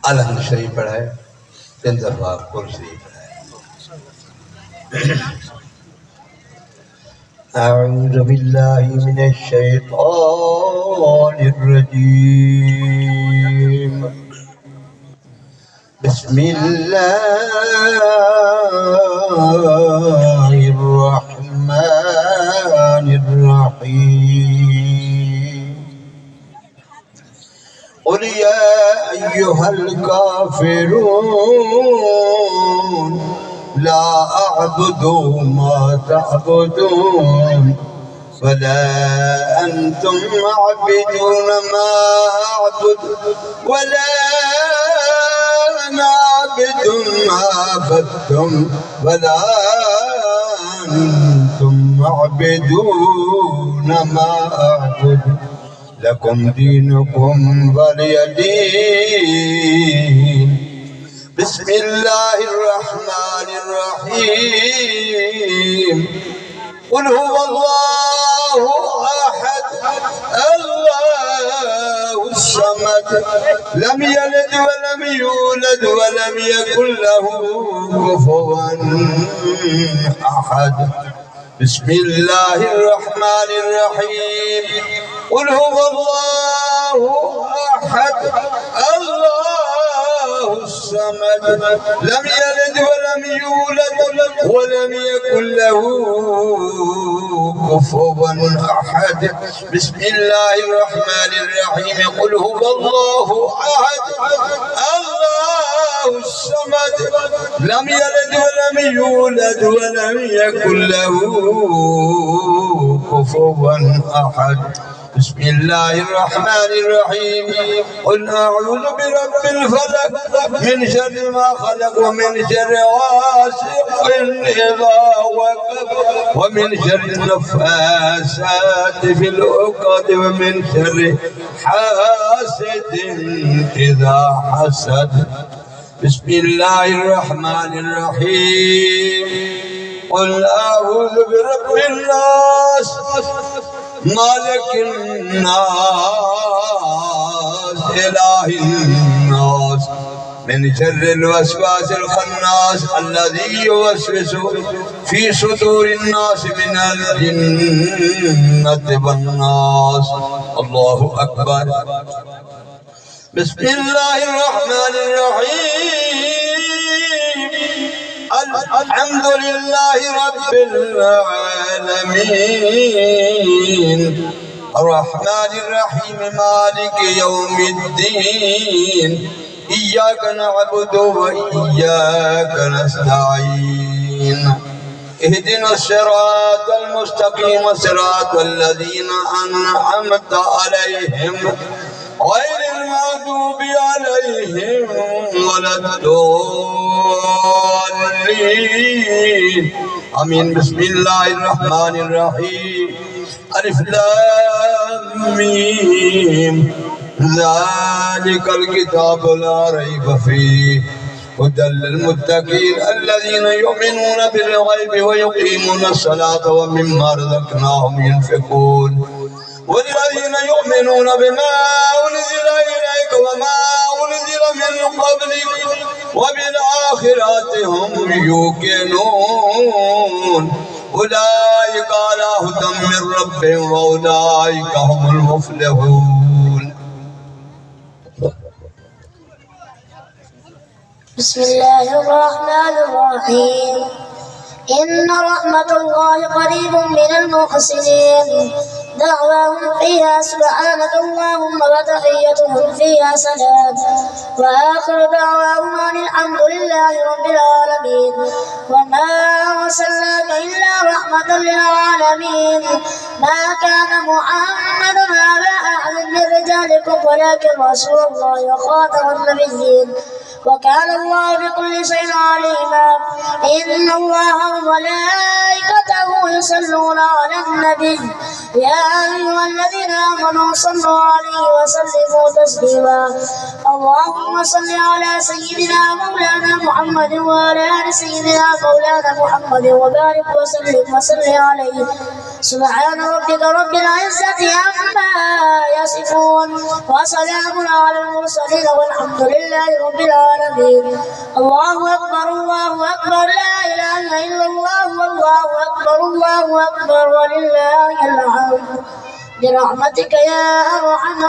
अलहम्द शरीफ पढ़ाए, 3 दफा कुल शरीफ पढ़ाए। अऊज़ु बिल्लाहि मिनश शैतानिर रजीम। बिस्मिल्लाहिर्रहमानिर्रहीम। क़ुल या अय्युहल काफ़िरून ला अअबुदु मा तअबुदून वला अंतुम आबिदून मा अअबुदु वला अना आबिदुम मा अबदतुम वला अंतुम आबिदून मा अअबुदु लकुम दीनुकुम वलिय दीन। बिस्मिल्लाहिर्रहमानिर्रहीम। क़ुल हुवल्लाहु अहद अल्लाहुस समद लम यलिद वलम यूलद वलम यकुल लहू कुफुवन अहद। बिस्मिल्लाहिर्रहमानिर्रहीम। क़ुल हुवल्लाहु अहद अल्लाहुस समद लम यलिद वलम यूलद वलम यकुल लहू कुफुवन अहद। बिस्मिल्लाहिर्रहमानिर्रहीम। क़ुल हुवल्लाहु अहद अल्लाहुस समद लम यलिद वलम यूलद वलम यकुल लहू कुफुवन अहद। बिस्मिल्लाहिर्रहमानिर्रहीम। क़ुल अऊज़ु बिरब्बिल फलक मिन शर्रि मा खलक व मिन शर्रि गासिक़िन इज़ा वक़ब व मिन शर्रि नफ़्फ़ासाति फ़िल उक़द व मिन शर्रि हासिदिन इज़ा हसद। बिस्मिल्लाहिर्रहमानिर्रहीम। क़ुल अऊज़ु बिरब्बिन नास मालिकिन नास इलाहिन नास मिन शर्रिल वस्वासिल खन्नास अल्लज़ी युवस्विसु फ़ी सुदूरिन नास मिनल जिन्नति वन नास। अल्लाहु अकबर। बिस्मिल्लाहिर्रहमानिर्रहीम। अल्हम्दुलिल्लाहि रब्बिल आलमीन अर्रहमानिर रहीम मालिकि यौमिद्दीन इय्याक नअबुदु व इय्याक नस्तईन इहदिनस सिरातल मुस्तकीम सिरातल लज़ीना अनअमता अलैहिम गैरिल मग़दूबि अलैहिम वलद्दोल्लीन आमीन। बिस्मिल्लाहिर्रहमानिर्रहीम। अलिफ लाम मीम ज़ालिकल किताबु ला रैब फ़ीह हुदल लिलमुत्तक़ीन अल्लज़ीना युमिनूना बिल ग़ैबि व युक़ीमूनस सलाता व मिम्मा रज़क़नाहुम युनफ़िक़ून والذين يؤمنون بما أنزل إليك وما أنزل من قبلك وبالآخرة هم يوقنون أولئك على هدى من ربهم وأولئك هم المفلحون. بسم الله الرحمن الرحيم. إن رحمة الله قريب من المحسنين دعواهم فيها سبحانك اللهم وتحيتهم فيها سلام وآخر دعواهم أن الحمد لله رب العالمين. وما أرسلناك إلا رحمة للعالمين. ما كان محمد على أحد من رجالكم ولكن رسول الله وخاتم النبيين وكان الله بكل شيء عليما. إن الله وملائكته يصلون على النبي يا أيها الذين آمنوا صلوا عليه وسلموا تسليما. اللهم صل على سيدنا مولانا محمد وعلى آل سيدنا مولانا محمد وبارك وسلم عليه. سبحان ربك رب العزة عما يصفون وسلام على المرسلين والحمد لله رب العالمين. الله أكبر الله أكبر لا إله إلا الله والله أكبر الله أكبر ولله الحمد برحمتك يا أرحم